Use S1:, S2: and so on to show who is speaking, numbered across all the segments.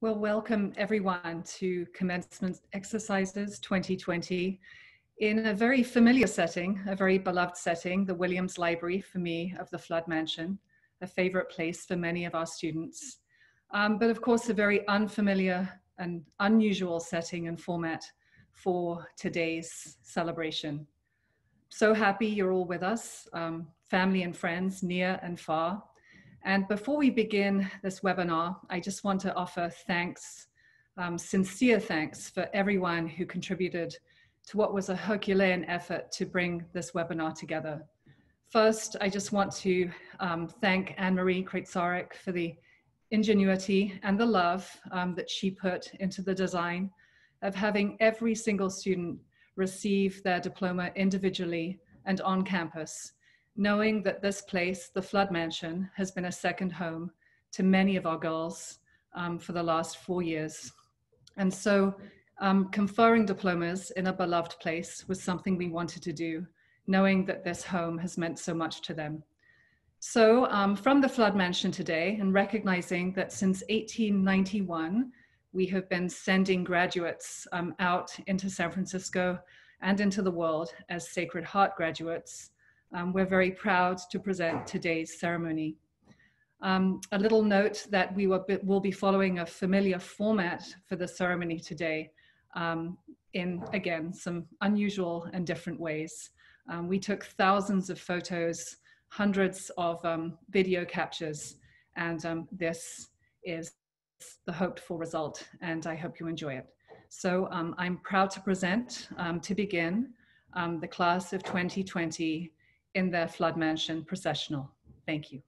S1: Well, welcome everyone to Commencement Exercises 2020 in a very familiar setting, a very beloved setting, the Williams Library for me of the Flood Mansion, a favorite place for many of our students. But of course, a very unfamiliar and unusual setting and format for today's celebration. So happy you're all with us, family and friends near and far. And before we begin this webinar, I just want to offer thanks, sincere thanks for everyone who contributed to what was a Herculean effort to bring this webinar together. First, I just want to thank Anne-Marie Kreitzarek for the ingenuity and the love that she put into the design of having every single student receive their diploma individually and on campus, knowing that this place, the Flood Mansion, has been a second home to many of our girls for the last 4 years. And so conferring diplomas in a beloved place was something we wanted to do, knowing that this home has meant so much to them. So from the Flood Mansion today, and recognizing that since 1891, we have been sending graduates out into San Francisco and into the world as Sacred Heart graduates, we're very proud to present today's ceremony. A little note that we will be following a familiar format for the ceremony today in, again, some unusual and different ways. We took thousands of photos, hundreds of video captures, and this is the hoped for result, and I hope you enjoy it. So I'm proud to present, to begin, the class of 2020 in their Flood Mansion processional. Thank you.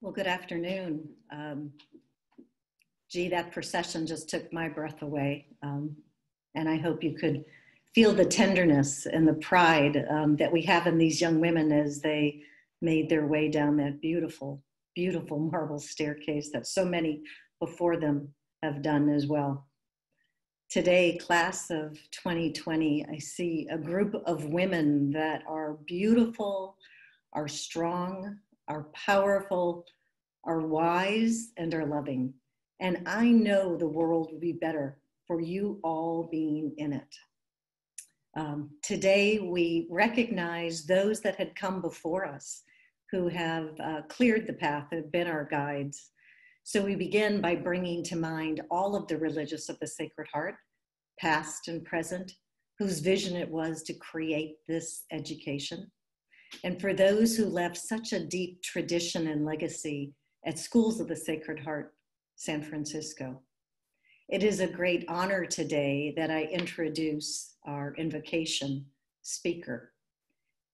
S2: Well, good afternoon. Gee, that procession just took my breath away. And I hope you could feel the tenderness and the pride that we have in these young women as they made their way down that beautiful, beautiful marble staircase that so many before them have done as well. Today, class of 2020, I see a group of women that are beautiful, are strong, are powerful, are wise, and are loving. And I know the world will be better for you all being in it. Today, we recognize those that had come before us who have cleared the path, have been our guides. So we begin by bringing to mind all of the religious of the Sacred Heart, past and present, whose vision it was to create this education. And for those who left such a deep tradition and legacy at Schools of the Sacred Heart, San Francisco. It is a great honor today that I introduce our invocation speaker.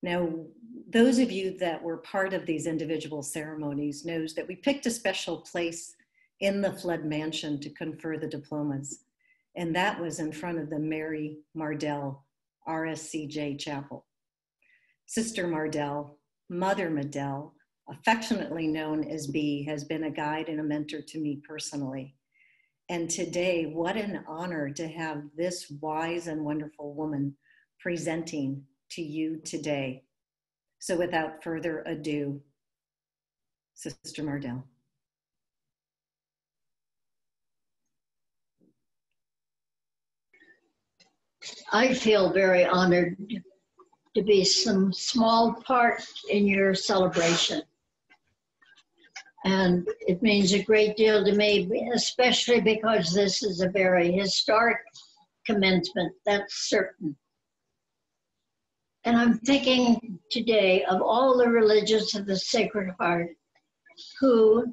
S2: Now, those of you that were part of these individual ceremonies knows that we picked a special place in the Flood Mansion to confer the diplomas. And that was in front of the Mary Mardell RSCJ Chapel. Sister Mardell, Mother Mardell, affectionately known as B, has been a guide and a mentor to me personally. And today, what an honor to have this wise and wonderful woman presenting to you today. So without further ado, Sister Mardell.
S3: I feel very honored to be some small part in your celebration. And it means a great deal to me, especially because this is a very historic commencement, that's certain. And I'm thinking today of all the religious of the Sacred Heart who,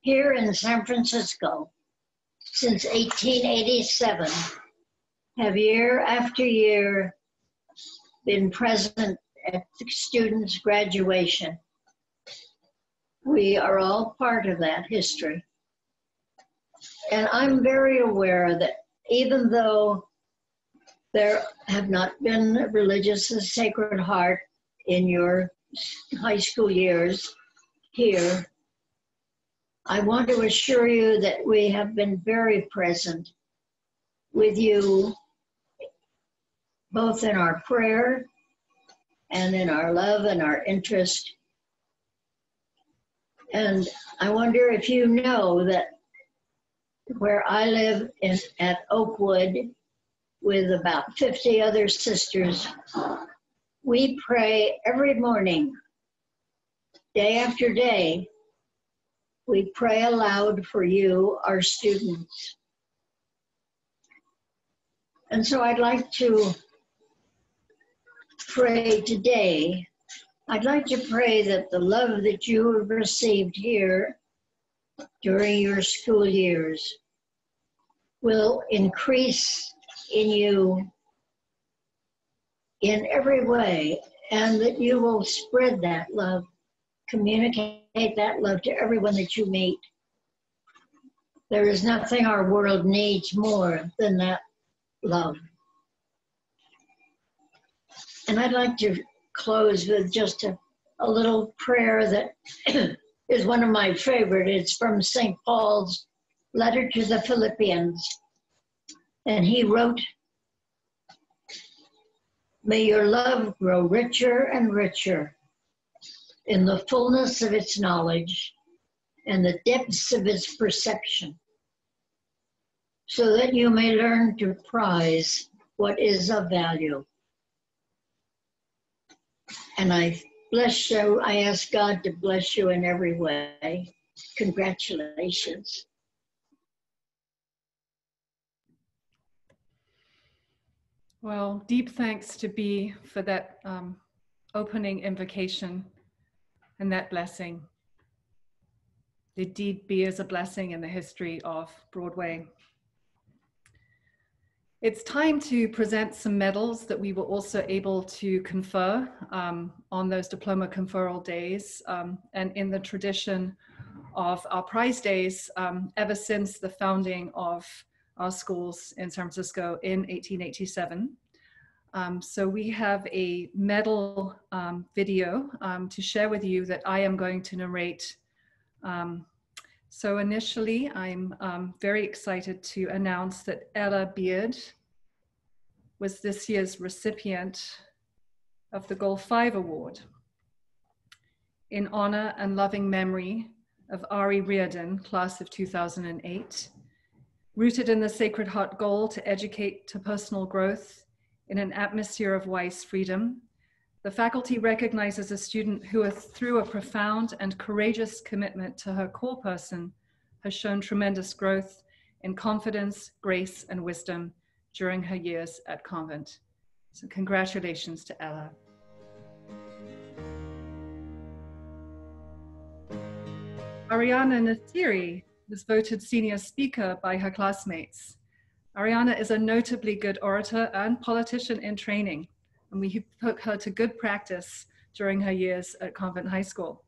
S3: here in San Francisco, since 1887, have year after year been present at the students' graduation. We are all part of that history. And I'm very aware that even though there have not been religious of the Sacred Heart in your high school years here, I want to assure you that we have been very present with you, both in our prayer and in our love and our interest. And I wonder if you know that where I live at Oakwood with about 50 other sisters, we pray every morning, day after day. We pray aloud for you, our students. And so I'd like to pray today. I'd like to pray that the love that you have received here during your school years will increase in you in every way, and that you will spread that love, communicate that love to everyone that you meet. There is nothing our world needs more than that love. And I'd like to close with just a little prayer that is one of my favorite. It's from St. Paul's letter to the Philippians. And he wrote, "May your love grow richer and richer in the fullness of its knowledge and the depths of its perception, so that you may learn to prize what is of value." And I bless you. I ask God to bless you in every way. Congratulations.
S1: Well, deep thanks to B for that opening invocation and that blessing. Indeed, B is a blessing in the history of Broadway. It's time to present some medals that we were also able to confer on those diploma conferral days. And in the tradition of our prize days ever since the founding of our schools in San Francisco in 1887. So we have a medal video to share with you that I am going to narrate. So initially, I'm very excited to announce that Ella Beard was this year's recipient of the Goal 5 Award in honor and loving memory of Ari Reardon, class of 2008, rooted in the Sacred Heart goal to educate to personal growth in an atmosphere of wise freedom. The faculty recognizes a student who, through a profound and courageous commitment to her core person, has shown tremendous growth in confidence, grace, and wisdom during her years at Convent. So congratulations to Ella. Ariana Nasiri was voted senior speaker by her classmates. Ariana is a notably good orator and politician in training, and we put her to good practice during her years at Convent High School.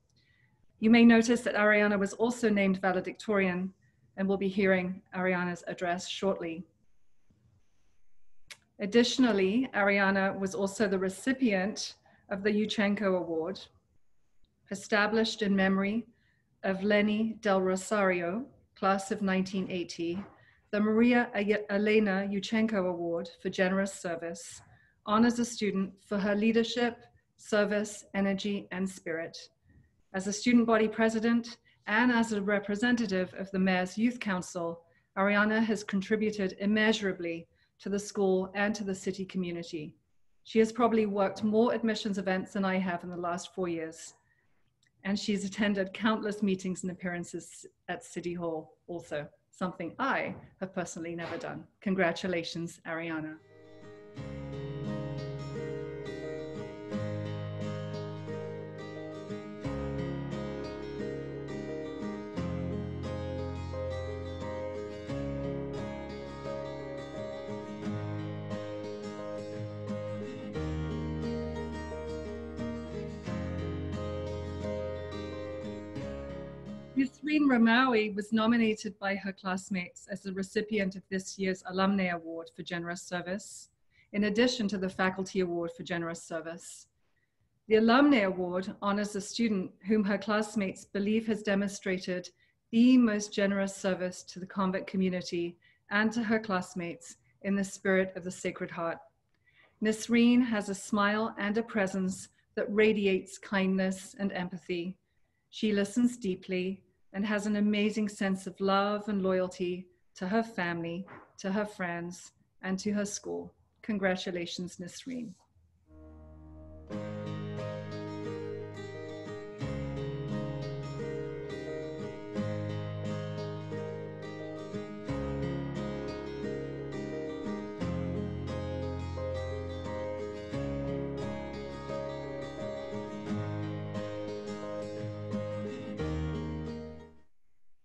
S1: You may notice that Ariana was also named valedictorian, and we'll be hearing Ariana's address shortly. Additionally, Ariana was also the recipient of the Yuchenko Award, established in memory of Lenny Del Rosario, class of 1980, the Maria Elena Yuchenko Award for Generous Service honors a student for her leadership, service, energy, and spirit. As a student body president and as a representative of the Mayor's Youth Council, Ariana has contributed immeasurably to the school and to the city community. She has probably worked more admissions events than I have in the last 4 years. And she's attended countless meetings and appearances at City Hall also, something I have personally never done. Congratulations, Ariana. Yusreen Ramawi was nominated by her classmates as the recipient of this year's Alumni Award for Generous Service, in addition to the Faculty Award for Generous Service. The Alumni Award honors a student whom her classmates believe has demonstrated the most generous service to the Convent community and to her classmates in the spirit of the Sacred Heart. Nisreen has a smile and a presence that radiates kindness and empathy. She listens deeply and has an amazing sense of love and loyalty to her family, to her friends, and to her school. Congratulations, Nisreen.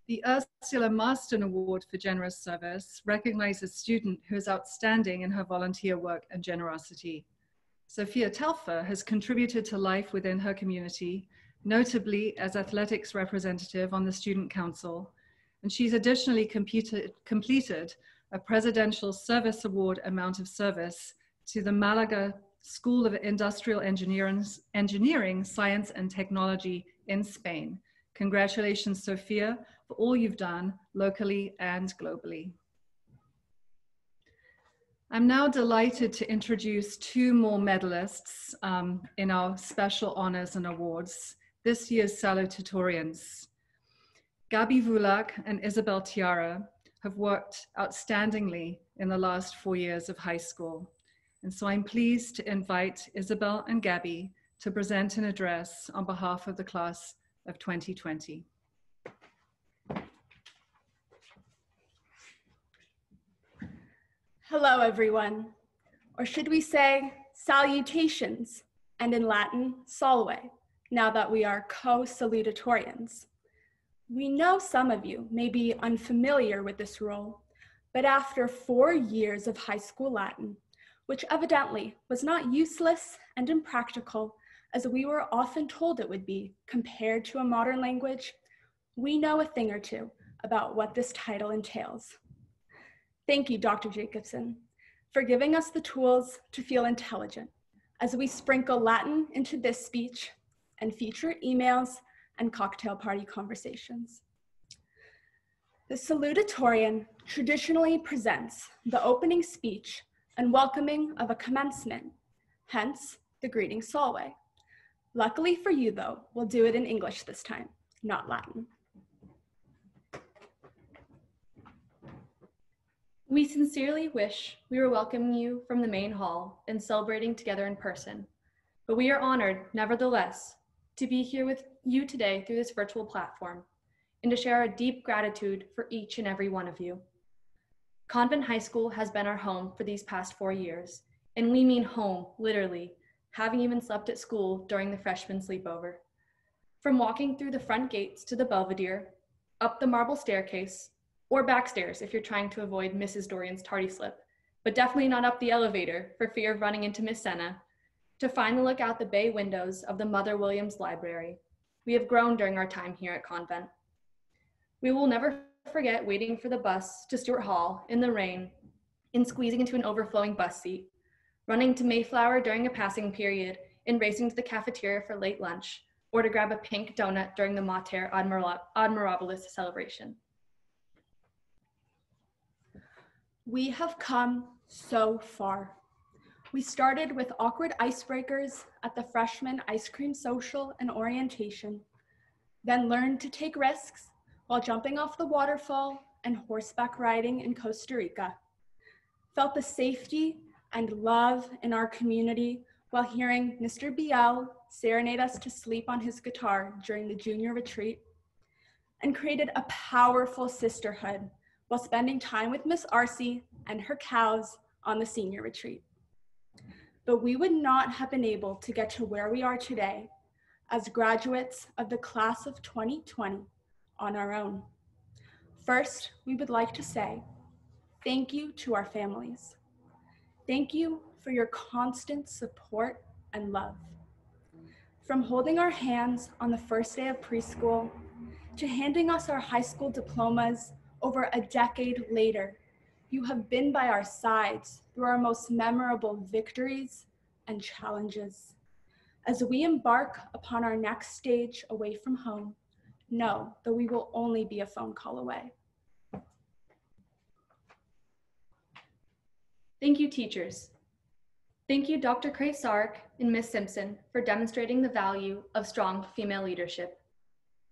S1: The Ursula Marston Award for Generous Service recognizes a student who is outstanding in her volunteer work and generosity. Sophia Telfer has contributed to life within her community, notably as athletics representative on the Student Council, and she's additionally completed a Presidential Service Award amount of service to the Malaga School of Industrial Engineering, Science and Technology in Spain. Congratulations, Sophia, for all you've done locally and globally. I'm now delighted to introduce two more medalists in our special honors and awards, this year's salutatorians. Gabi Vulak and Isabel Tiara have worked outstandingly in the last 4 years of high school. And so I'm pleased to invite Isabel and Gabi to present an address on behalf of the class of 2020.
S4: Hello, everyone, or should we say salutations, and in Latin, salve, now that we are co-salutatorians. We know some of you may be unfamiliar with this role, but after 4 years of high school Latin, which evidently was not useless and impractical as we were often told it would be compared to a modern language, We know a thing or two about what this title entails. Thank you, Dr. Jacobson, for giving us the tools to feel intelligent as we sprinkle Latin into this speech and future emails and cocktail party conversations. The salutatorian traditionally presents the opening speech and welcoming of a commencement, hence the greeting Solway. Luckily for you though, we'll do it in English this time, not Latin.
S5: We sincerely wish we were welcoming you from the main hall and celebrating together in person, but we are honored, nevertheless, to be here with you today through this virtual platform and to share our deep gratitude for each and every one of you. Convent High School has been our home for these past 4 years, and we mean home, literally, having even slept at school during the freshman sleepover. From walking through the front gates to the Belvedere, up the marble staircase, or backstairs if you're trying to avoid Mrs. Dorian's tardy slip, but definitely not up the elevator for fear of running into Miss Senna, to finally look out the bay windows of the Mother Williams Library. We have grown during our time here at Convent. We will never forget waiting for the bus to Stewart Hall in the rain and squeezing into an overflowing bus seat, running to Mayflower during a passing period and racing to the cafeteria for late lunch, or to grab a pink donut during the Mater Admirabilis celebration.
S4: We have come so far. We started with awkward icebreakers at the freshman ice cream social and orientation, then learned to take risks while jumping off the waterfall and horseback riding in Costa Rica. Felt the safety and love in our community while hearing Mr. Biel serenade us to sleep on his guitar during the junior retreat, and created a powerful sisterhood while spending time with Miss Arcee and her cows on the senior retreat. But we would not have been able to get to where we are today as graduates of the class of 2020 on our own. First, we would like to say thank you to our families. Thank you for your constant support and love. From holding our hands on the first day of preschool to handing us our high school diplomas over a decade later, you have been by our sides through our most memorable victories and challenges. As we embark upon our next stage away from home, know that we will only be a phone call away.
S5: Thank you, teachers. Thank you, Dr. Cray Sark and Ms. Simpson, for demonstrating the value of strong female leadership.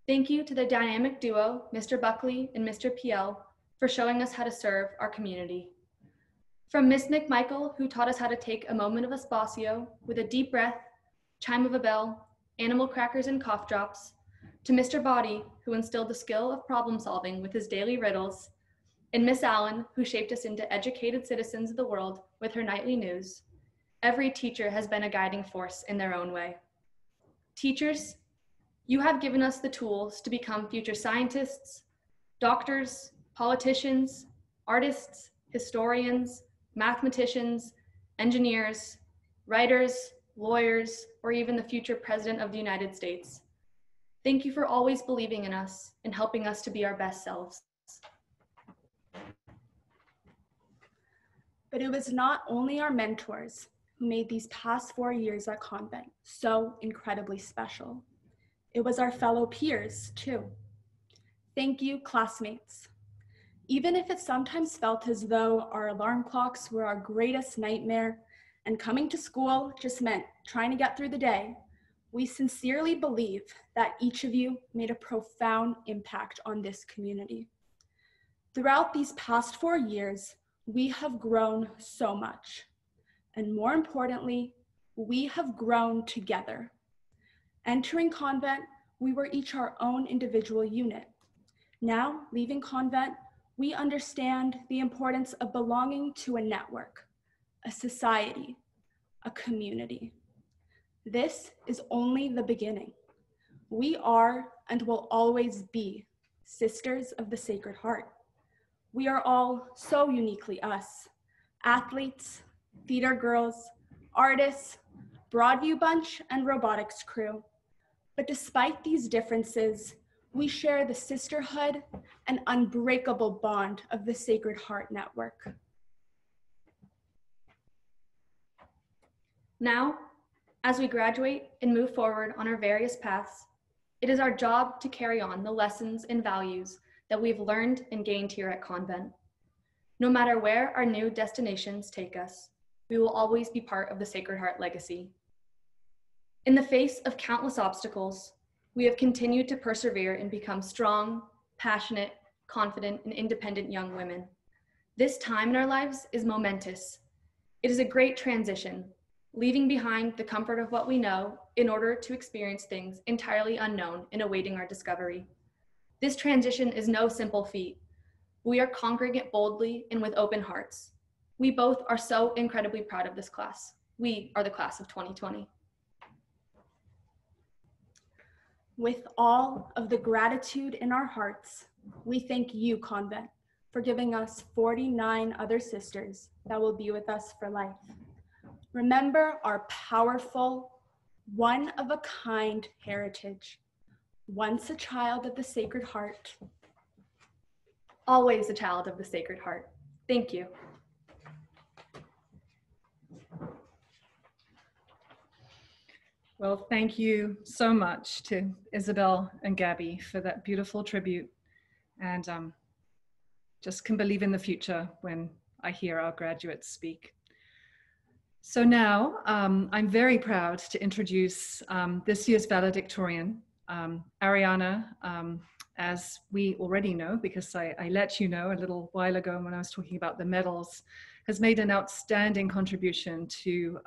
S5: Thank you to the dynamic duo, Mr. Buckley and Mr. Piel, for showing us how to serve our community. From Miss McMichael, who taught us how to take a moment of espacio with a deep breath, chime of a bell, animal crackers and cough drops, to Mr. Body, who instilled the skill of problem solving with his daily riddles, and Miss Allen, who shaped us into educated citizens of the world with her nightly news. Every teacher has been a guiding force in their own way. Teachers, you have given us the tools to become future scientists, doctors, politicians, artists, historians, mathematicians, engineers, writers, lawyers, or even the future President of the United States. Thank you for always believing in us and helping us to be our best selves.
S4: But it was not only our mentors who made these past 4 years at Convent so incredibly special. It was our fellow peers, too. Thank you, classmates. Even if it sometimes felt as though our alarm clocks were our greatest nightmare and coming to school just meant trying to get through the day, we sincerely believe that each of you made a profound impact on this community. Throughout these past 4 years, we have grown so much. And more importantly, we have grown together. Entering Convent, we were each our own individual unit. Now, leaving Convent, we understand the importance of belonging to a network, a society, a community. This is only the beginning. We are and will always be Sisters of the Sacred Heart. We are all so uniquely us, athletes, theater girls, artists, Broadview bunch, and robotics crew. But despite these differences, We share the sisterhood and unbreakable bond of the Sacred Heart Network.
S5: Now, as we graduate and move forward on our various paths, it is our job to carry on the lessons and values that we've learned and gained here at Convent. No matter where our new destinations take us, we will always be part of the Sacred Heart legacy. In the face of countless obstacles, we have continued to persevere and become strong, passionate, confident, and independent young women. This time in our lives is momentous. It is a great transition, leaving behind the comfort of what we know in order to experience things entirely unknown and awaiting our discovery. This transition is no simple feat. We are conquering it boldly and with open hearts. We both are so incredibly proud of this class. We are the class of 2020.
S4: With all of the gratitude in our hearts, we thank you, Convent, for giving us 49 other sisters that will be with us for life. Remember our powerful, one-of-a-kind heritage. Once a child of the Sacred Heart.
S5: Always a child of the Sacred Heart. Thank you.
S1: Well, thank you so much to Isabel and Gabby for that beautiful tribute. And just can believe in the future when I hear our graduates speak. So now I'm very proud to introduce this year's valedictorian, Ariana. As we already know, because I let you know a little while ago when I was talking about the medals, has made an outstanding contribution to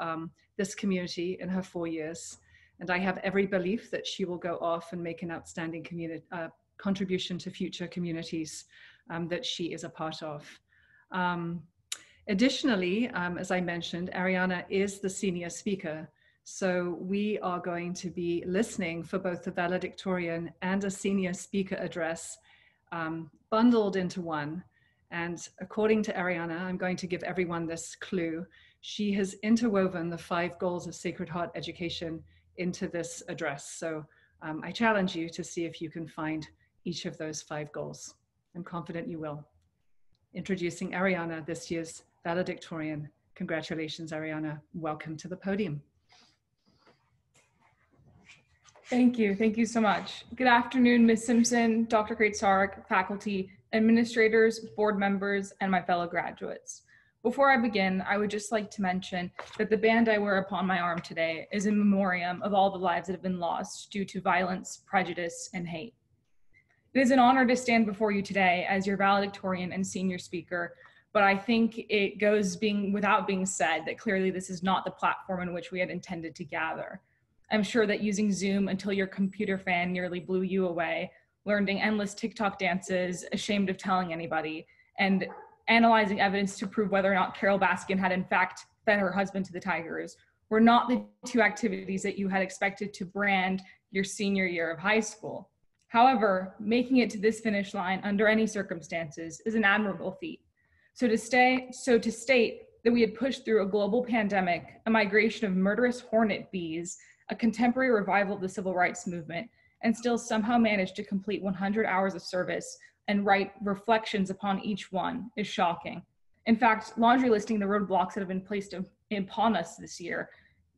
S1: this community in her 4 years. And I have every belief that she will go off and make an outstanding contribution to future communities that she is a part of. Additionally, as I mentioned, Ariana is the senior speaker. So we are going to be listening for both the valedictorian and a senior speaker address bundled into one. And according to Ariana, I'm going to give everyone this clue. She has interwoven the 5 goals of Sacred Heart education into this address. So I challenge you to see if you can find each of those 5 goals. I'm confident you will. Introducing Ariana, this year's valedictorian. Congratulations, Ariana. Welcome to the podium.
S6: Thank you so much. Good afternoon, Ms. Simpson, Dr. Krejcarek, faculty, administrators, board members, and my fellow graduates. Before I begin, I would just like to mention that the band I wear upon my arm today is in memoriam of all the lives that have been lost due to violence, prejudice, and hate. It is an honor to stand before you today as your valedictorian and senior speaker, but I think it goes without being said that clearly this is not the platform in which we had intended to gather. I'm sure that using Zoom until your computer fan nearly blew you away, learning endless TikTok dances, ashamed of telling anybody, and analyzing evidence to prove whether or not Carol Baskin had in fact fed her husband to the tigers were not the 2 activities that you had expected to brand your senior year of high school. However, making it to this finish line under any circumstances is an admirable feat. So to state that we had pushed through a global pandemic, a migration of murderous hornet bees, a contemporary revival of the civil rights movement, and still somehow managed to complete 100 hours of service and write reflections upon each one is shocking. In fact, laundry listing the roadblocks that have been placed upon us this year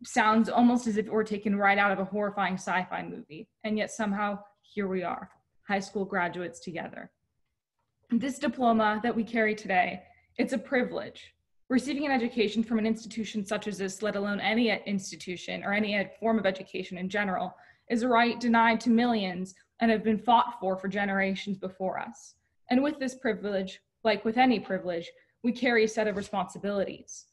S6: sounds almost as if it were taken right out of a horrifying sci-fi movie, and yet somehow here we are, high school graduates together. This diploma that we carry today, it's a privilege. Receiving an education from an institution such as this, let alone any institution or any form of education in general, is a right denied to millions and have been fought for generations before us. And with this privilege, like with any privilege, we carry a set of responsibilities.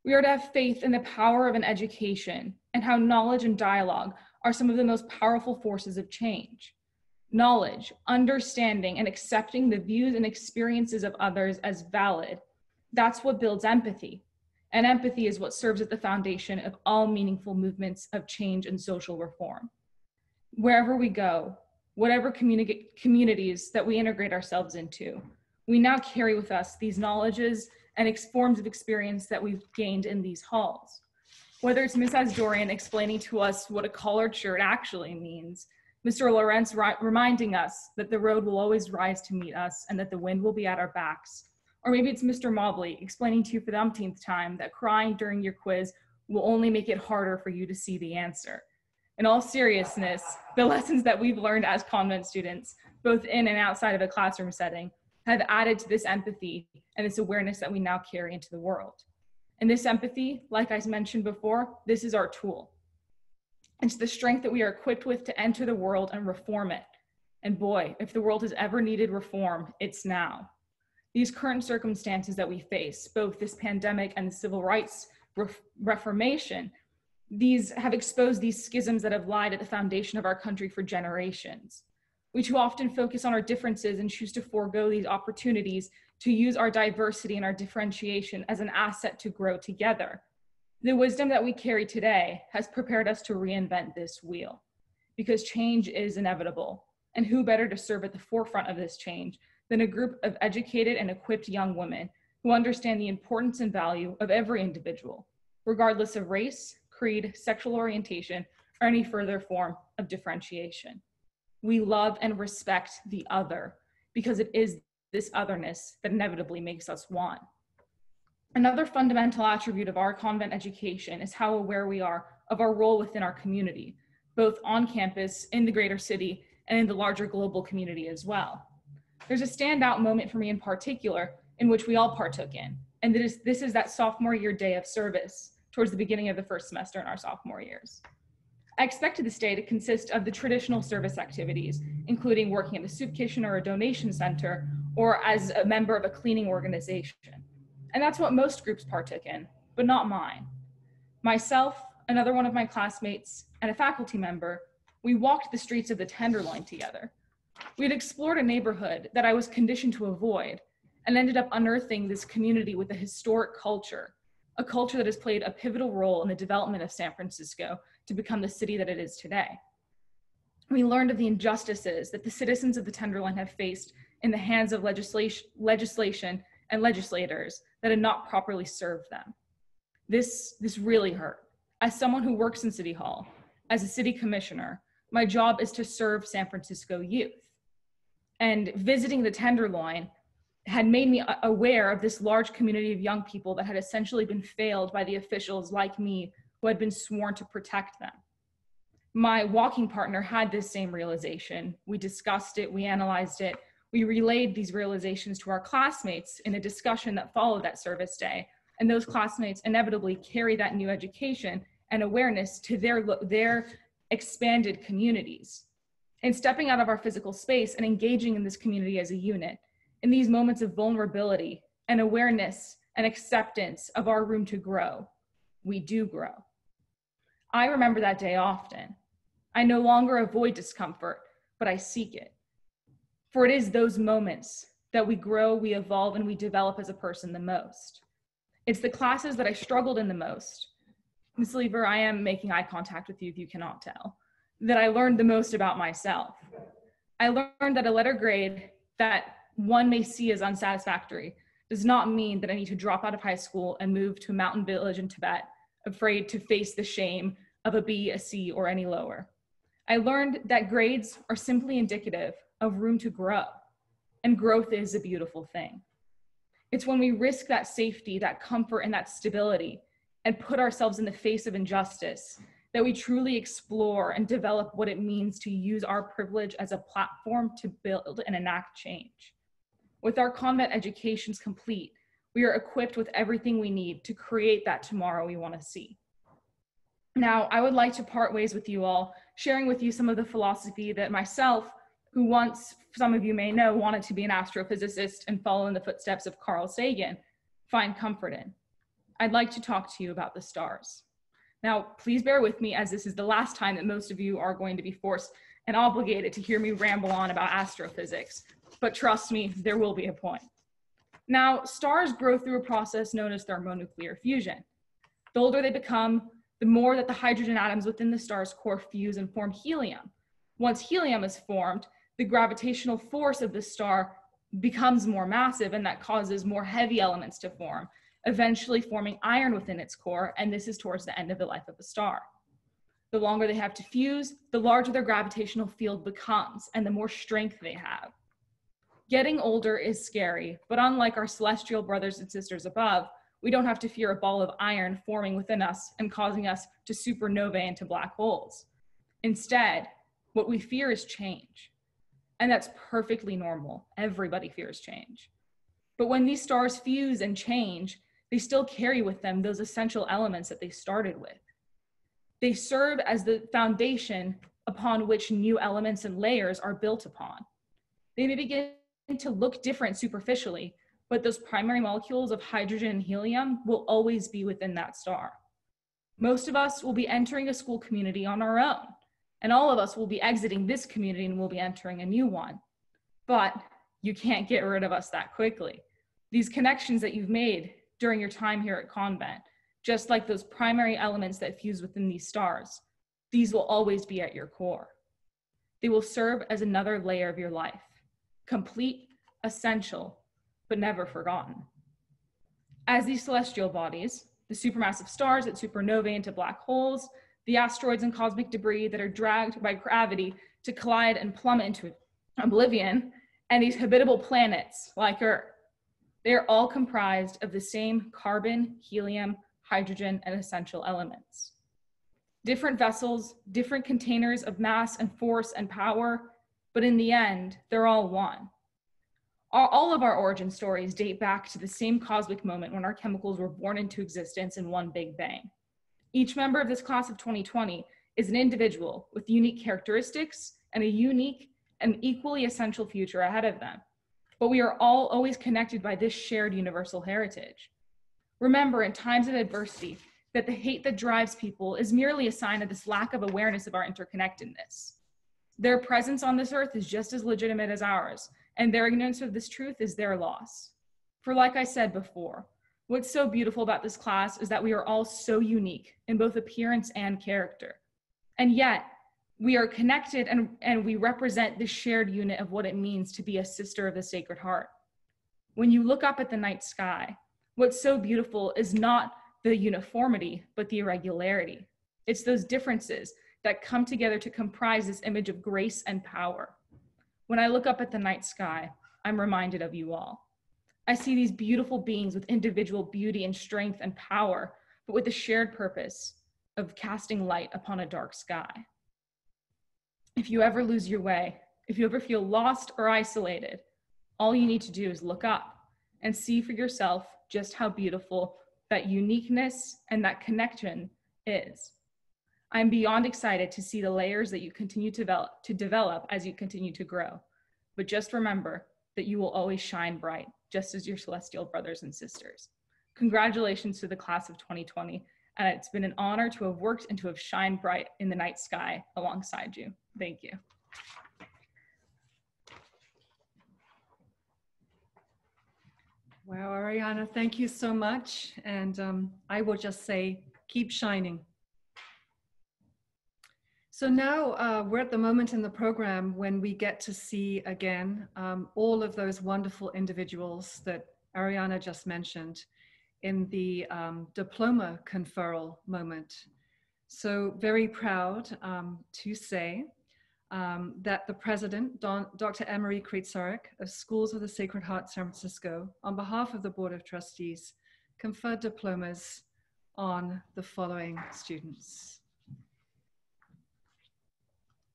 S6: We are to have faith in the power of an education and how knowledge and dialogue are some of the most powerful forces of change. Knowledge, understanding, and accepting the views and experiences of others as valid, that's what builds empathy. And empathy is what serves as the foundation of all meaningful movements of change and social reform. Wherever we go, whatever communities that we integrate ourselves into, we now carry with us these knowledges and forms of experience that we've gained in these halls. Whether it's Ms. Asdorian explaining to us what a collared shirt actually means, Mr. Lawrence reminding us that the road will always rise to meet us and that the wind will be at our backs. Or maybe it's Mr. Mobley explaining to you for the umpteenth time that crying during your quiz will only make it harder for you to see the answer. In all seriousness, the lessons that we've learned as convent students, both in and outside of a classroom setting, have added to this empathy and this awareness that we now carry into the world. And this empathy, like I mentioned before, this is our tool. It's the strength that we are equipped with to enter the world and reform it. And boy, if the world has ever needed reform, it's now. These current circumstances that we face, both this pandemic and the civil rights reformation, these have exposed these schisms that have lied at the foundation of our country for generations. We too often focus on our differences and choose to forego these opportunities to use our diversity and our differentiation as an asset to grow together. The wisdom that we carry today has prepared us to reinvent this wheel, because change is inevitable. And who better to serve at the forefront of this change than a group of educated and equipped young women who understand the importance and value of every individual, regardless of race, creed, sexual orientation, or any further form of differentiation. We love and respect the other because it is this otherness that inevitably makes us one. Another fundamental attribute of our convent education is how aware we are of our role within our community, both on campus, in the greater city, and in the larger global community as well. There's a standout moment for me in particular in which we all partook in, and this is that sophomore year day of service towards the beginning of the first semester in our sophomore years. I expected this day to consist of the traditional service activities, including working in a soup kitchen or a donation center, or as a member of a cleaning organization. And that's what most groups partook in, but not mine. Myself, another one of my classmates, and a faculty member, we walked the streets of the Tenderloin together. We had explored a neighborhood that I was conditioned to avoid and ended up unearthing this community with a historic culture, a culture that has played a pivotal role in the development of San Francisco to become the city that it is today. We learned of the injustices that the citizens of the Tenderloin have faced in the hands of legislation and legislators that had not properly served them. This really hurt. As someone who works in City Hall, as a city commissioner, my job is to serve San Francisco youth. And visiting the Tenderloin had made me aware of this large community of young people that had essentially been failed by the officials like me who had been sworn to protect them. My walking partner had this same realization. We discussed it, we analyzed it, we relayed these realizations to our classmates in a discussion that followed that service day. And those classmates inevitably carry that new education and awareness to their expanded communities. And stepping out of our physical space and engaging in this community as a unit, in these moments of vulnerability and awareness and acceptance of our room to grow, we do grow. I remember that day often. I no longer avoid discomfort, but I seek it. For it is those moments that we grow, we evolve, and we develop as a person the most. It's the classes that I struggled in the most. Ms. Lever, I am making eye contact with you if you cannot tell, that I learned the most about myself. I learned that a letter grade that one may see as unsatisfactory does not mean that I need to drop out of high school and move to a mountain village in Tibet, afraid to face the shame of a B, a C, or any lower. I learned that grades are simply indicative of room to grow, and growth is a beautiful thing. It's when we risk that safety, that comfort, and that stability, and put ourselves in the face of injustice, that we truly explore and develop what it means to use our privilege as a platform to build and enact change. With our convent educations complete, we are equipped with everything we need to create that tomorrow we want to see. Now, I would like to part ways with you all, sharing with you some of the philosophy that myself, who once, some of you may know, wanted to be an astrophysicist and follow in the footsteps of Carl Sagan, find comfort in. I'd like to talk to you about the stars. Now, please bear with me, as this is the last time that most of you are going to be forced and obligated to hear me ramble on about astrophysics, but trust me, there will be a point. Now, stars grow through a process known as thermonuclear fusion. The older they become, the more that the hydrogen atoms within the star's core fuse and form helium. Once helium is formed, the gravitational force of the star becomes more massive, and that causes more heavy elements to form, eventually forming iron within its core, and this is towards the end of the life of the star. The longer they have to fuse, the larger their gravitational field becomes and the more strength they have. Getting older is scary, but unlike our celestial brothers and sisters above, we don't have to fear a ball of iron forming within us and causing us to supernova into black holes. Instead, what we fear is change. And that's perfectly normal. Everybody fears change. But when these stars fuse and change, they still carry with them those essential elements that they started with. They serve as the foundation upon which new elements and layers are built upon. They may begin to look different superficially, but those primary molecules of hydrogen and helium will always be within that star. Most of us will be entering a school community on our own, and all of us will be exiting this community and will be entering a new one. But you can't get rid of us that quickly. These connections that you've made during your time here at Convent, just like those primary elements that fuse within these stars, these will always be at your core. They will serve as another layer of your life, complete, essential, but never forgotten. As these celestial bodies, the supermassive stars that supernova into black holes, the asteroids and cosmic debris that are dragged by gravity to collide and plummet into oblivion, and these habitable planets like Earth, they are all comprised of the same carbon, helium, hydrogen, and essential elements. Different vessels, different containers of mass and force and power, but in the end, they're all one. All of our origin stories date back to the same cosmic moment when our chemicals were born into existence in one big bang. Each member of this class of 2020 is an individual with unique characteristics and a unique and equally essential future ahead of them. But we are all always connected by this shared universal heritage. Remember, in times of adversity, that the hate that drives people is merely a sign of this lack of awareness of our interconnectedness. Their presence on this earth is just as legitimate as ours, and their ignorance of this truth is their loss. For like I said before, what's so beautiful about this class is that we are all so unique in both appearance and character. And yet, we are connected and we represent this shared unit of what it means to be a sister of the Sacred Heart. When you look up at the night sky, what's so beautiful is not the uniformity, but the irregularity. It's those differences that come together to comprise this image of grace and power. When I look up at the night sky, I'm reminded of you all. I see these beautiful beings with individual beauty and strength and power, but with the shared purpose of casting light upon a dark sky. If you ever lose your way, if you ever feel lost or isolated, all you need to do is look up and see for yourself just how beautiful that uniqueness and that connection is. I'm beyond excited to see the layers that you continue to develop as you continue to grow. But just remember that you will always shine bright, just as your celestial brothers and sisters. Congratulations to the class of 2020, and it's been an honor to have worked and to have shined bright in the night sky alongside you. Thank you.
S1: Wow, Ariana, thank you so much. And I will just say, keep shining. So now we're at the moment in the program when we get to see again all of those wonderful individuals that Ariana just mentioned in the diploma conferral moment. So very proud to say that the president, Dr. Emery Kreitzarik of Schools of the Sacred Heart San Francisco, on behalf of the Board of Trustees, conferred diplomas on the following students.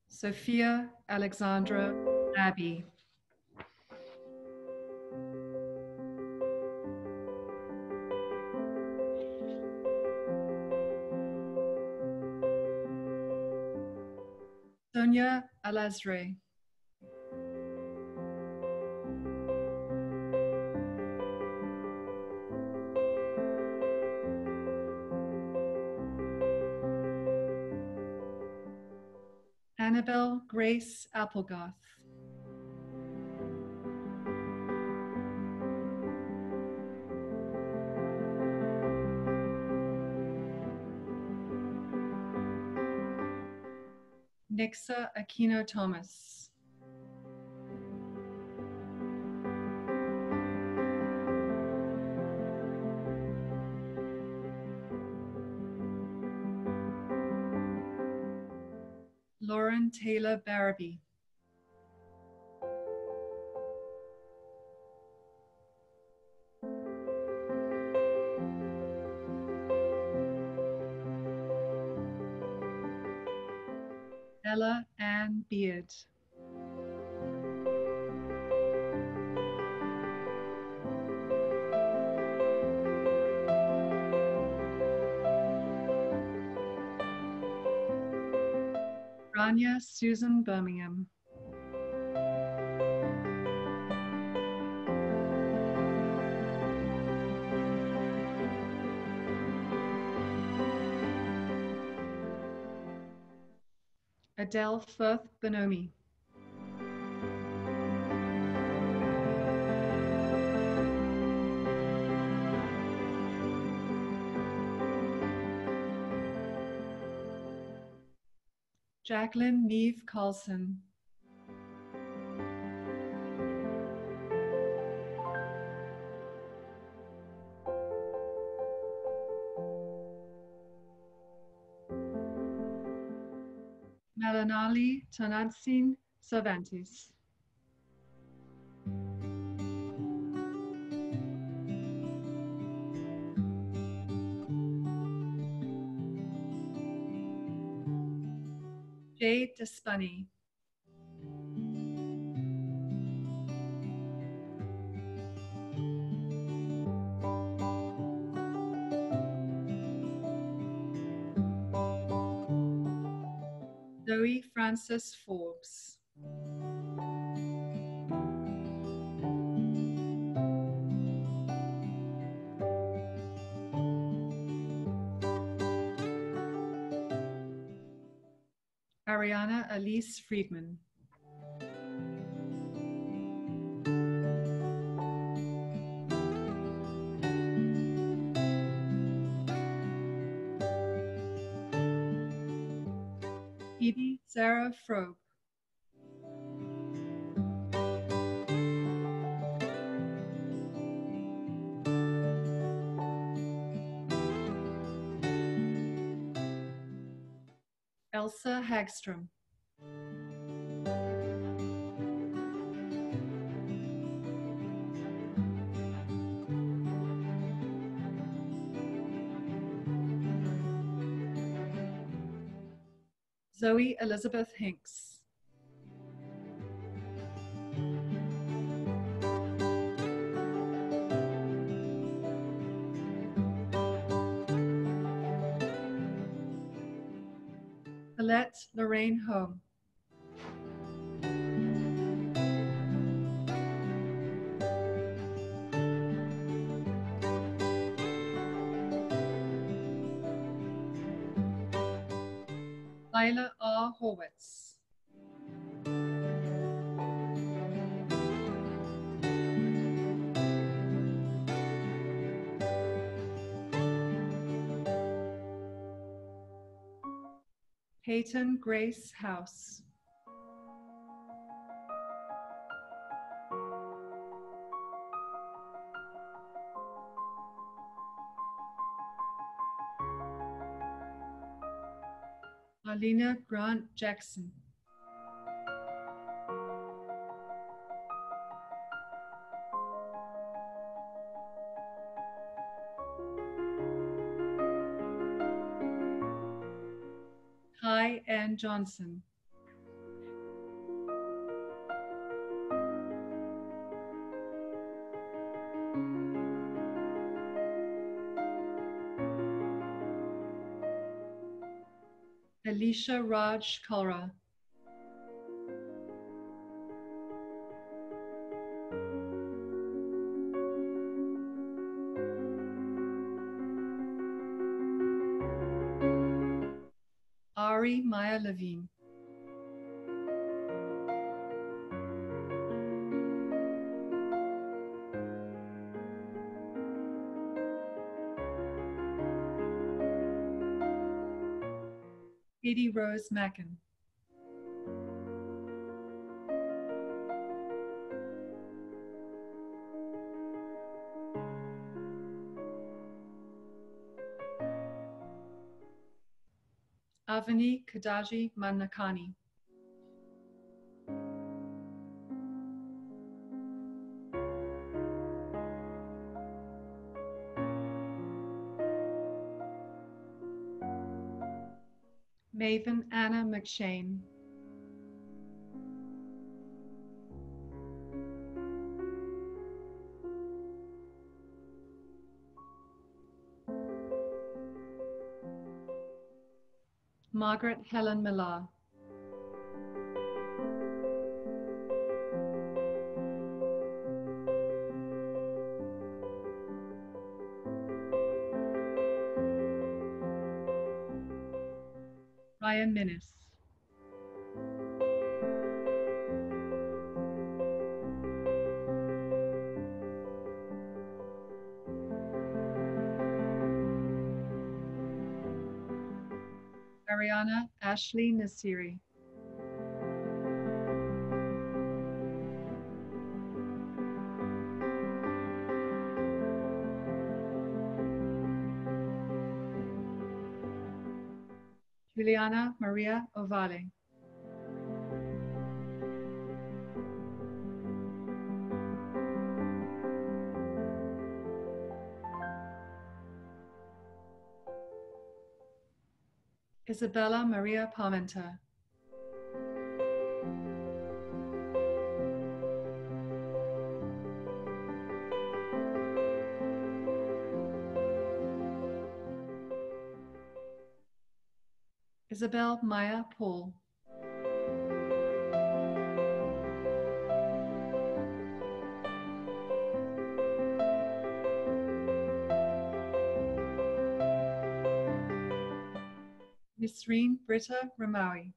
S1: Sophia Alexandra Abbey. Sonia Alazre. Annabelle Grace Applegarth. Nixa Aquino Thomas. Lauren Taylor Barabee. Ella Ann Beard. Rania Susan Birmingham. Adele Firth Bonomi. Jacqueline Neve Carlson. Melanali Tanatsin Cervantes. Jade Despani. Zoe Frances Forbes. Ariana Elise Friedman. Edie Sarah Frobe. Elsa Hagstrom. Zoe Elizabeth Hinks. Colette Lorraine Home. Lila R. Horwitz. Peyton Grace House. Alina Grant Jackson. Kai Ann Johnson. Alicia Raj Kalra. Ari Maya Levine. Katie Rose Mackin. Avani Kadaji Manakani. Maven Anna McShane. Margaret Helen Millar. Ryan Minnis. Ariana Ashley Nasiri. Juliana Maria Ovale. Isabella Maria Parmenter. Isabel Maya Paul. Nisreen Britta Ramawi.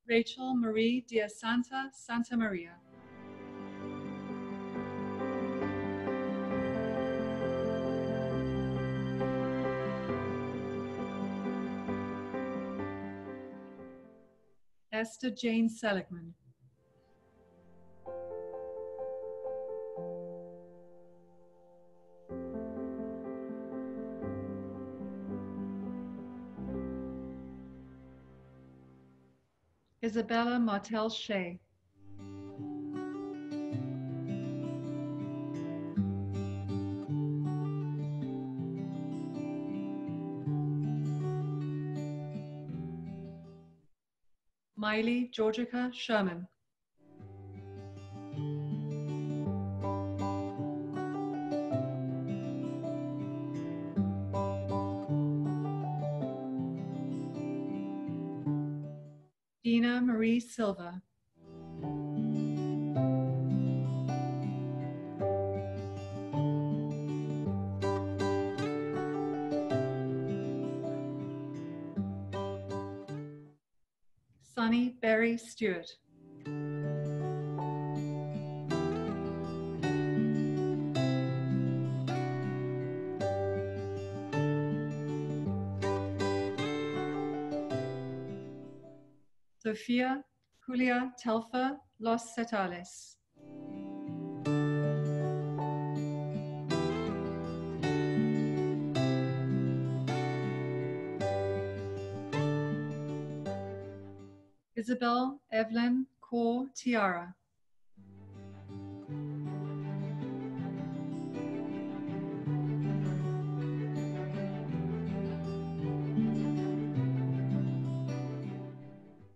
S1: Rachel Marie Dia Santa Santa Maria. Esther Jane Seligman. Isabella Martel Shea. Miley Georgica Sherman. Dina Marie Silva. Sunny Berry Stewart. Sofia Julia Telfer Los Setales. Isabel Evelyn Kaur Tiara.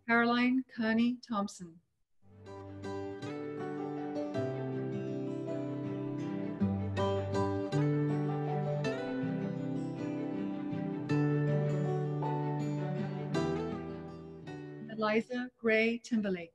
S1: Caroline Kearney Thompson. Eliza Gray Timberlake.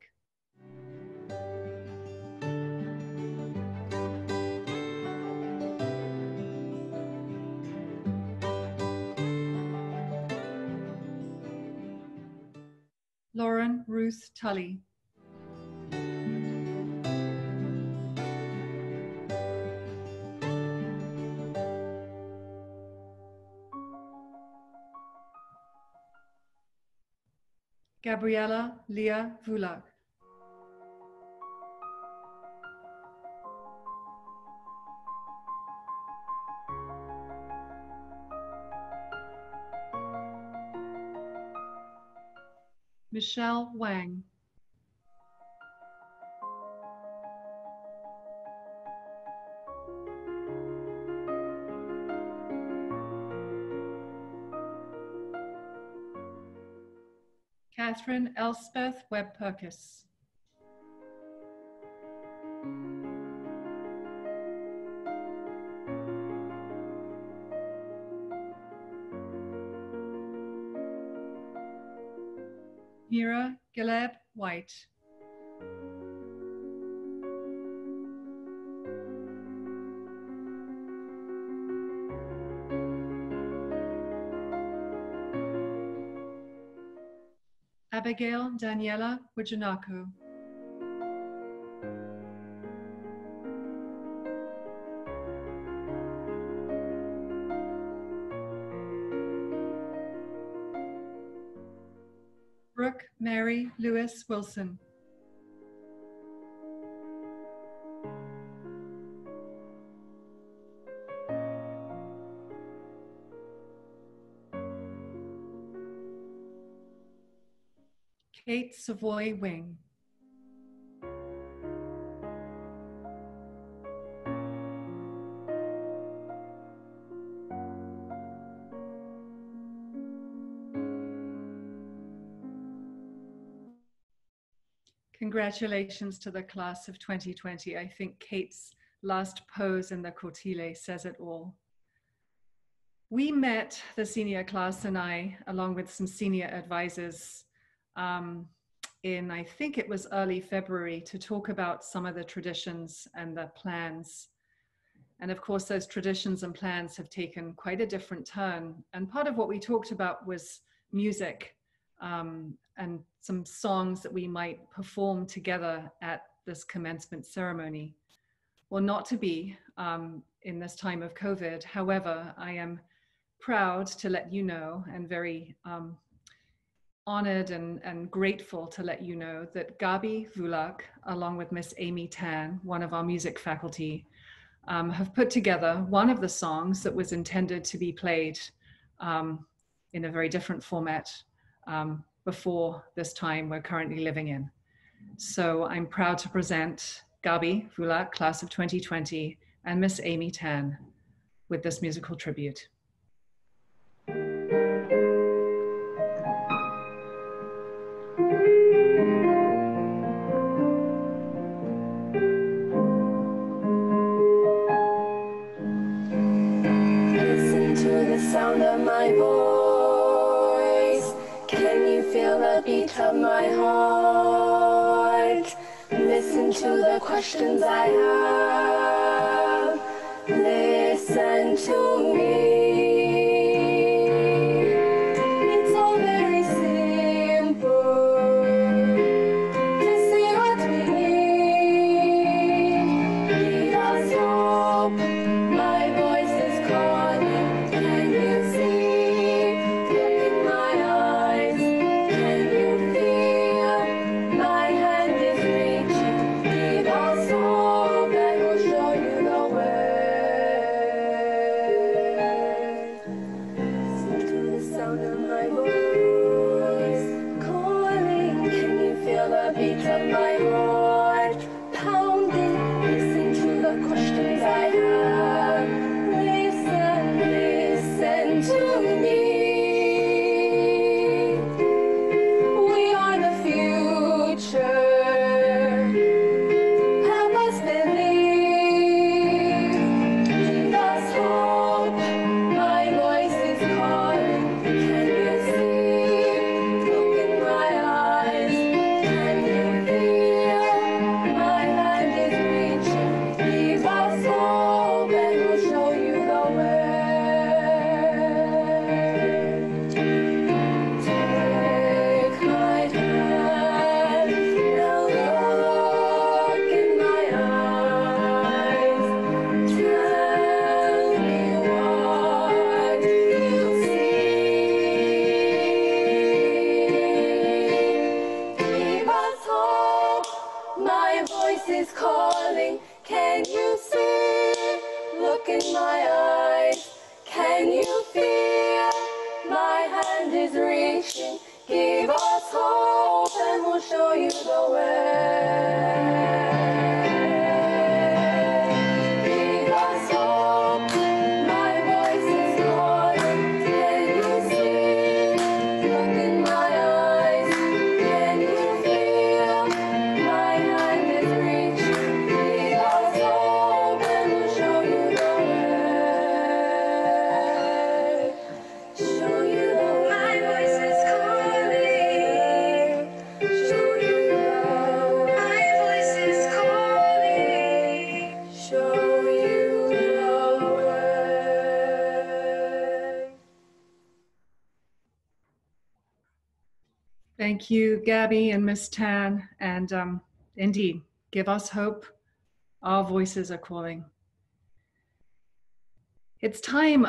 S1: Lauren Ruth Tully. Gabriela Leah Vulak. Michelle Wang. Catherine Elspeth Webb-Perkis. Mira Galeb White. Abigail Daniela Wujanaku. Brooke Mary Lewis Wilson. Kate Savoy Wing. Congratulations to the class of 2020. I think Kate's last pose in the cortile says it all. We met, the senior class and I, along with some senior advisors, in, I think it was early February, to talk about some of the traditions and the plans. And of course, those traditions and plans have taken quite a different turn. And part of what we talked about was music and some songs that we might perform together at this commencement ceremony. Well, not to be in this time of COVID. However, I am proud to let you know, and very honored and grateful to let you know, that Gabi Vulak, along with Miss Amy Tan, one of our music faculty, have put together one of the songs that was intended to be played in a very different format before this time we're currently living in. So I'm proud to present Gabi Vulak, class of 2020, and Miss Amy Tan with this musical tribute.
S7: Listen to the sound of my voice. Can you feel the beat of my heart? Listen to the questions I have. Listen to me. It's all very simple. Just say what we need. Lead us hope. My voice is calling. Can you see? Look in my eyes. Can you feel? My hand is reaching. Lead us hope, and we'll show you the way. Can you see? Look in my eyes. Can you feel? My hand is reaching. Give us hope and we'll show you the way. Give us hope. My voice is calling. Can you see? Look in my eyes. Can you feel? My hand is reaching. Give us hope and we'll show you the way. Show you the way. My voice is calling. Show you the way. My voice is calling. Show you the way.
S1: Thank you, Gabby and Miss Tan. And indeed, give us hope. Our voices are calling. It's time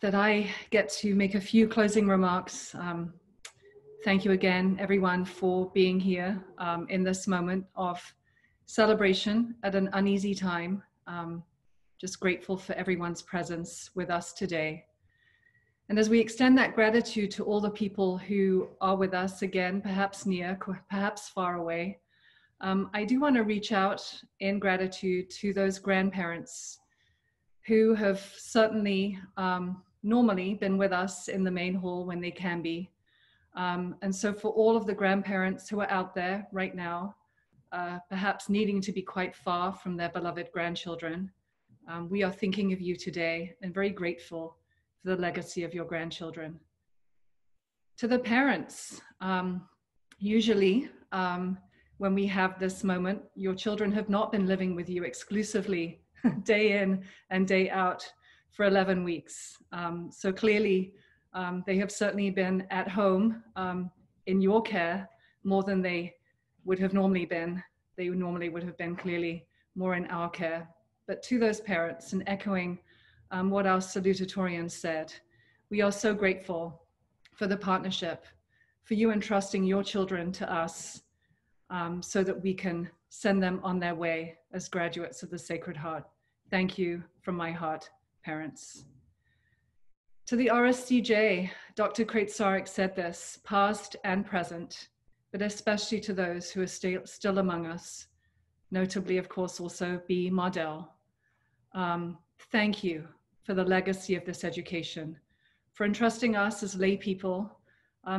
S1: that I get to make a few closing remarks. Thank you again, everyone, for being here in this moment of celebration at an uneasy time. Just grateful for everyone's presence with us today. And as we extend that gratitude to all the people who are with us again, perhaps near, perhaps far away, I do want to reach out in gratitude to those grandparents who have certainly normally been with us in the main hall when they can be. And so for all of the grandparents who are out there right now, perhaps needing to be quite far from their beloved grandchildren, we are thinking of you today and very grateful for the legacy of your grandchildren. To the parents, usually when we have this moment, your children have not been living with you exclusively day in and day out for 11 weeks. So clearly they have certainly been at home in your care more than they would have normally been. They normally would have been clearly more in our care. But to those parents, and echoing what our salutatorian said, we are so grateful for the partnership, for you entrusting your children to us so that we can send them on their way as graduates of the Sacred Heart. Thank you from my heart, parents. To the RSCJ, Dr. Krejcarek said this, past and present, but especially to those who are still among us, notably, of course, also B. Mardell. Thank you for the legacy of this education, for entrusting us as lay people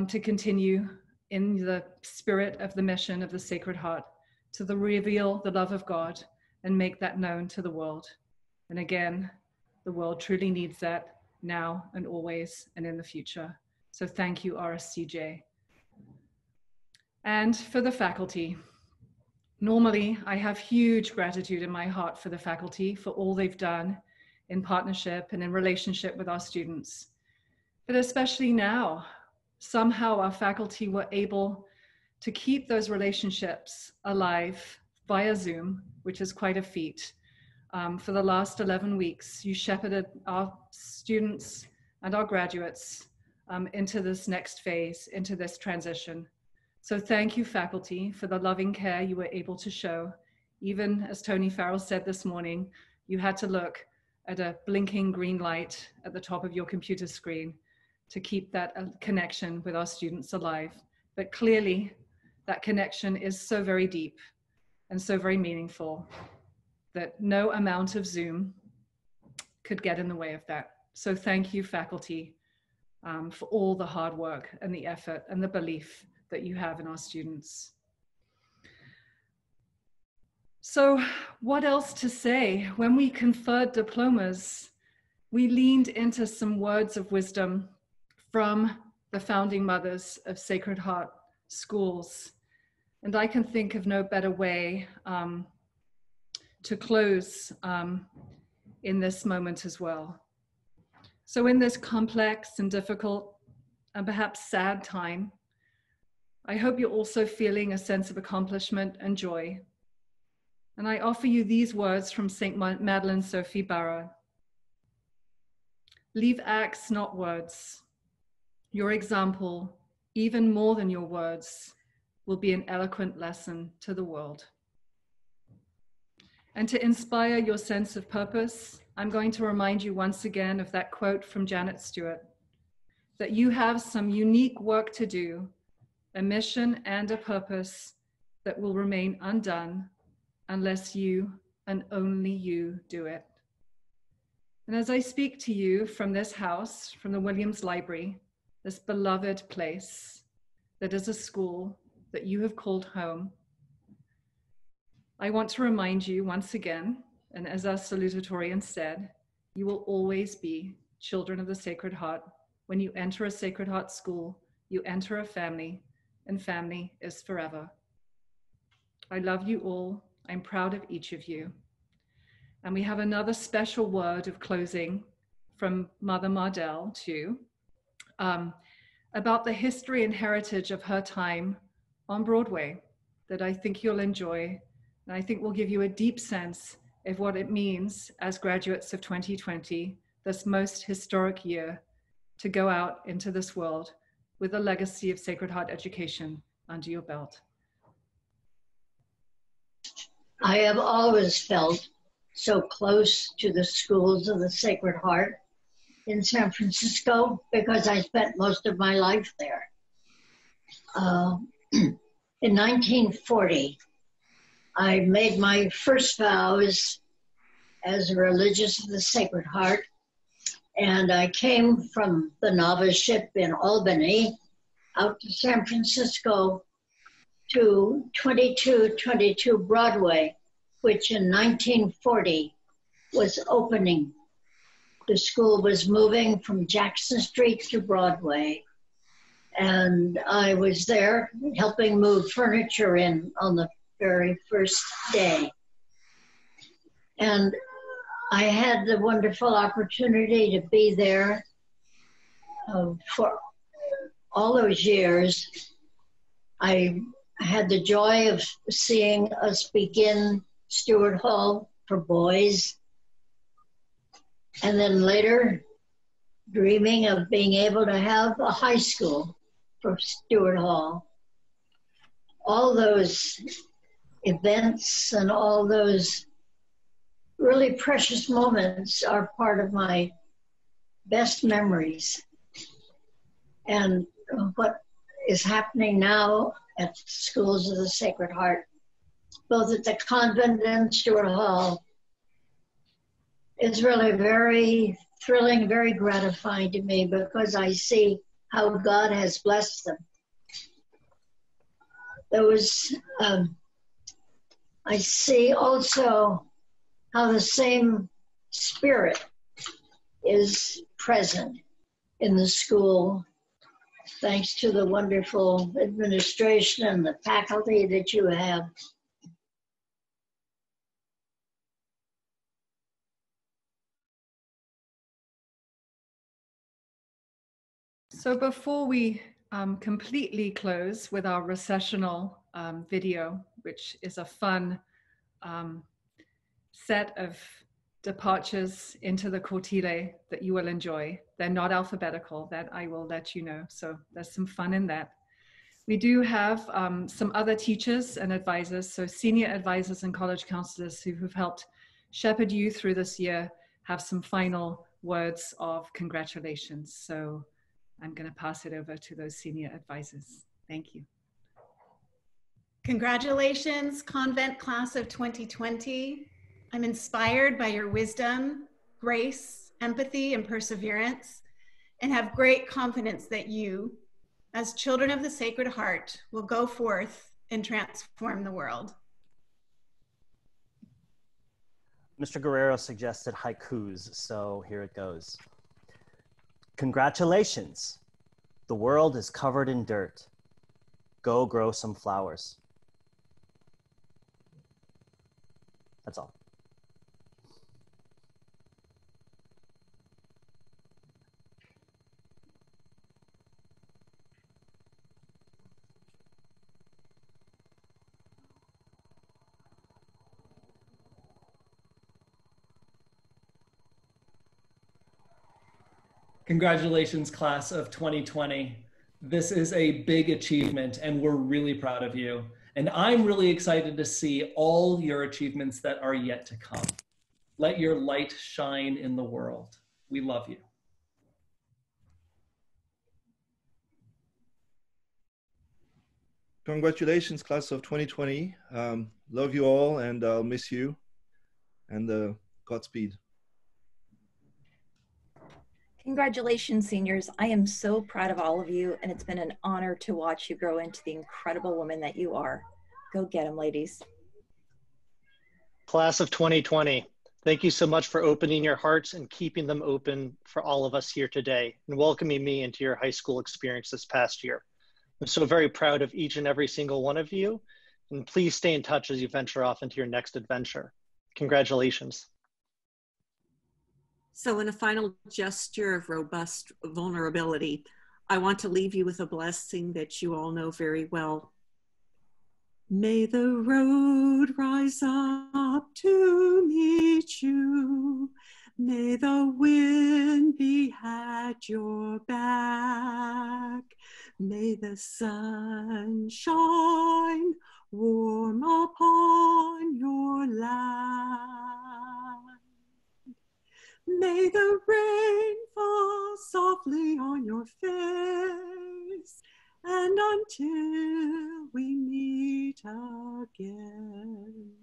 S1: to continue in the spirit of the mission of the Sacred Heart, to reveal the love of God and make that known to the world. And again, the world truly needs that now and always and in the future. So thank you, RSCJ. And for the faculty, normally I have huge gratitude in my heart for the faculty, for all they've done in partnership and in relationship with our students. But especially now, somehow our faculty were able to keep those relationships alive via Zoom, which is quite a feat. For the last 11 weeks, you shepherded our students and our graduates into this next phase, into this transition. So thank you, faculty, for the loving care you were able to show. Even as Tony Farrell said this morning, you had to look at a blinking green light at the top of your computer screen to keep that connection with our students alive. But clearly, that connection is so very deep and so very meaningful that no amount of Zoom could get in the way of that. So thank you, faculty, for all the hard work and the effort and the belief that you have in our students. So what else to say? When we conferred diplomas, we leaned into some words of wisdom from the founding mothers of Sacred Heart schools. And I can think of no better way to close in this moment as well. So in this complex and difficult and perhaps sad time, I hope you're also feeling a sense of accomplishment and joy. And I offer you these words from St. Madeleine Sophie Barra. Leave acts, not words. Your example, even more than your words, will be an eloquent lesson to the world. And to inspire your sense of purpose, I'm going to remind you once again of that quote from Janet Stewart, that you have some unique work to do, a mission and a purpose that will remain undone unless you and only you do it. And as I speak to you from this house, from the Williams Library, this beloved place that is a school that you have called home, I want to remind you once again, and as our salutatorian said, you will always be children of the Sacred Heart. When you enter a Sacred Heart school, you enter a family, and family is forever. I love you all. I'm proud of each of you. And we have another special word of closing from Mother Mardell too, about the history and heritage of her time on Broadway that I think you'll enjoy. And I think will give you a deep sense of what it means as graduates of 2020, this most historic year, to go out into this world with a legacy of Sacred Heart education under your belt.
S3: I have always felt so close to the schools of the Sacred Heart in San Francisco because I spent most of my life there. In 1940, I made my first vows as a religious of the Sacred Heart, and I came from the noviceship in Albany out to San Francisco to 2222 Broadway, which in 1940 was opening. The school was moving from Jackson Street to Broadway, and I was there helping move furniture in on the very first day. And I had the wonderful opportunity to be there for all those years. I had the joy of seeing us begin Stewart Hall for boys, and then later dreaming of being able to have a high school for Stewart Hall. All those events and all those really precious moments are part of my best memories. And what is happening now at schools of the Sacred Heart, both at the Convent and Stewart Hall, is really very thrilling, very gratifying to me because I see how God has blessed them. I see also how the same spirit is present in the school, thanks to the wonderful administration and the faculty that you have.
S1: So before we completely close with our recessional video, which is a fun set of departures into the cortile that you will enjoy. They're not alphabetical, that I will let you know. So there's some fun in that. We do have some other teachers and advisors, so senior advisors and college counselors who have helped shepherd you through this year, have some final words of congratulations. So I'm going to pass it over to those senior advisors. Thank you.
S8: Congratulations, Convent class of 2020. I'm inspired by your wisdom, grace, empathy, and perseverance, and have great confidence that you, as children of the Sacred Heart, will go forth and transform the world.
S9: Mr. Guerrero suggested haikus, so here it goes. Congratulations. The world is covered in dirt. Go grow some flowers. That's all.
S10: Congratulations, class of 2020. This is a big achievement and we're really proud of you. And I'm really excited to see all your achievements that are yet to come. Let your light shine in the world. We love you.
S11: Congratulations, class of 2020. Love you all, and I'll miss you. And Godspeed.
S12: Congratulations, seniors. I am so proud of all of you, and it's been an honor to watch you grow into the incredible woman that you are. Go get them, ladies.
S13: Class of 2020, thank you so much for opening your hearts and keeping them open for all of us here today and welcoming me into your high school experience this past year. I'm so very proud of each and every single one of you, and please stay in touch as you venture off into your next adventure. Congratulations.
S14: So in a final gesture of robust vulnerability, I want to leave you with a blessing that you all know very well. May the road rise up to meet you. May the wind be at your back. May the sun shine warm upon your land. May the rain fall softly on your face, and until we meet again,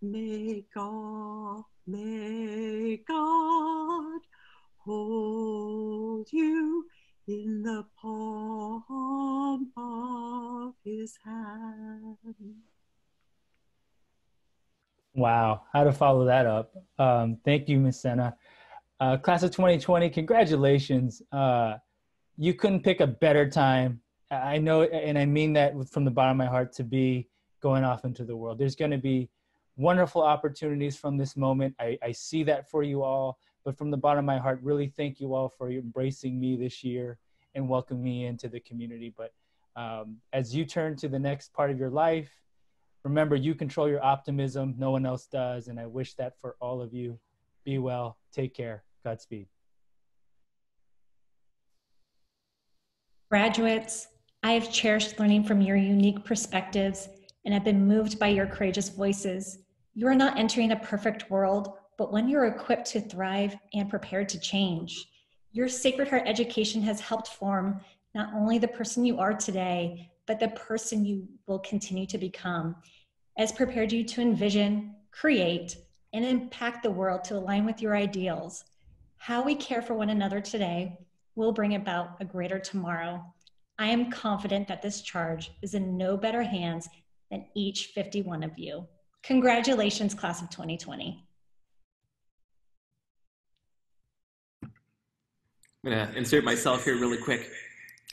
S14: may God hold you in the palm of his hand.
S15: Wow, how to follow that up. Thank you, Ms. Senna. Class of 2020, congratulations. You couldn't pick a better time. I know, and I mean that from the bottom of my heart, to be going off into the world. There's going to be wonderful opportunities from this moment. I see that for you all, but from the bottom of my heart, really thank you all for embracing me this year and welcoming me into the community. But as you turn to the next part of your life, remember, you control your optimism. No one else does. And I wish that for all of you. Be well. Take care. Godspeed.
S16: Graduates, I have cherished learning from your unique perspectives and have been moved by your courageous voices. You are not entering a perfect world, but one you're equipped to thrive and prepared to change. Your Sacred Heart education has helped form not only the person you are today, but the person you will continue to become. Has prepared you to envision, create, and impact the world to align with your ideals. How we care for one another today will bring about a greater tomorrow. I am confident that this charge is in no better hands than each 51 of you. Congratulations, class of 2020.
S17: I'm gonna insert myself here really quick.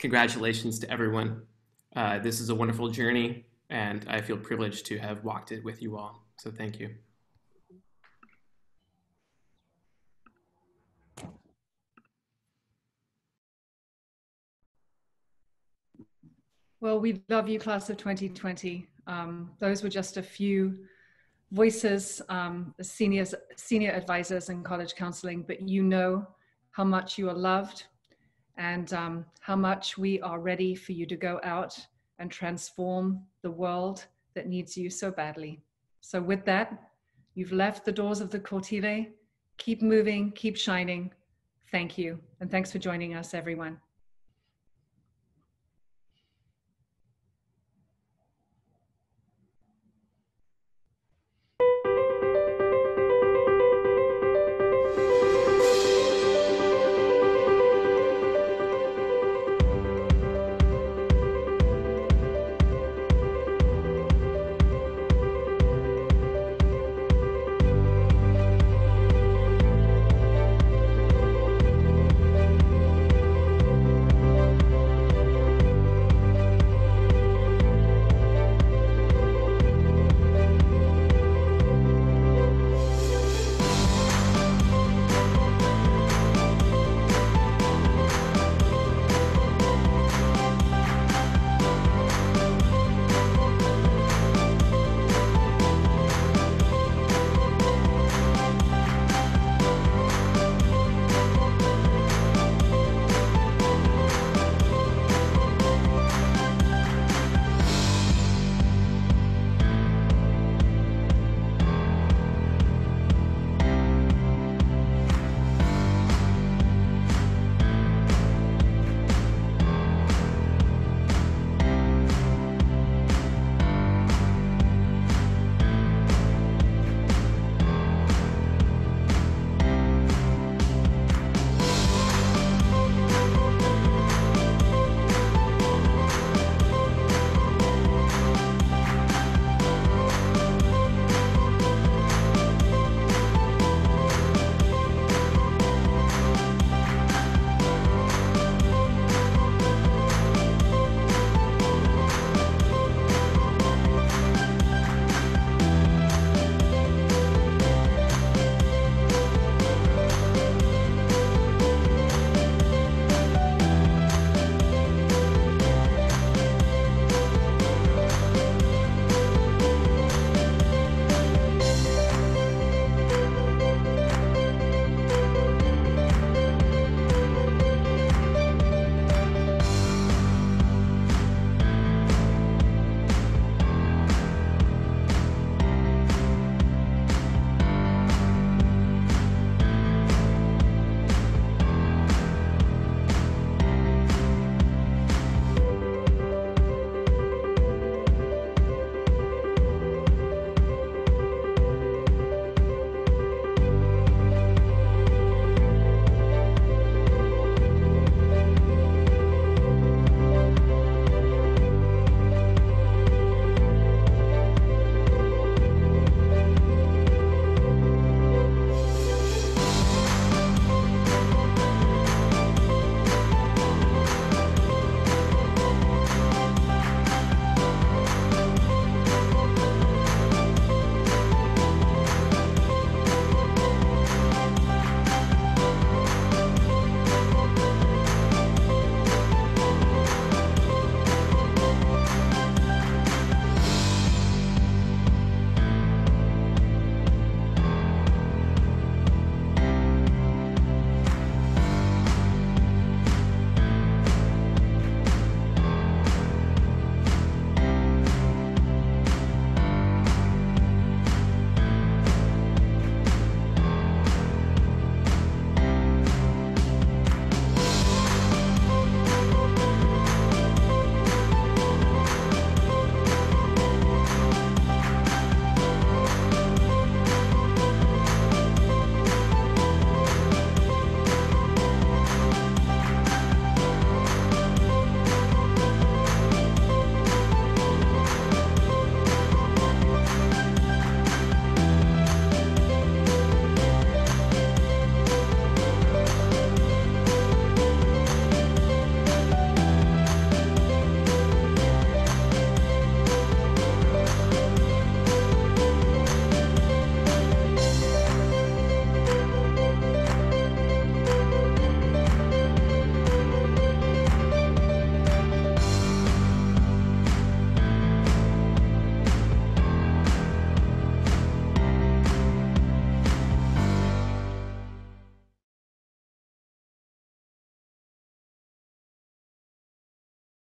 S17: Congratulations to everyone. This is a wonderful journey, and I feel privileged to have walked it with you all. So thank you.
S1: Well, we love you, class of 2020. Those were just a few voices, senior advisors in college counseling, but you know how much you are loved and how much we are ready for you to go out and transform the world that needs you so badly. So with that, you've left the doors of the Cortile. Keep moving, keep shining. Thank you. And thanks for joining us, everyone.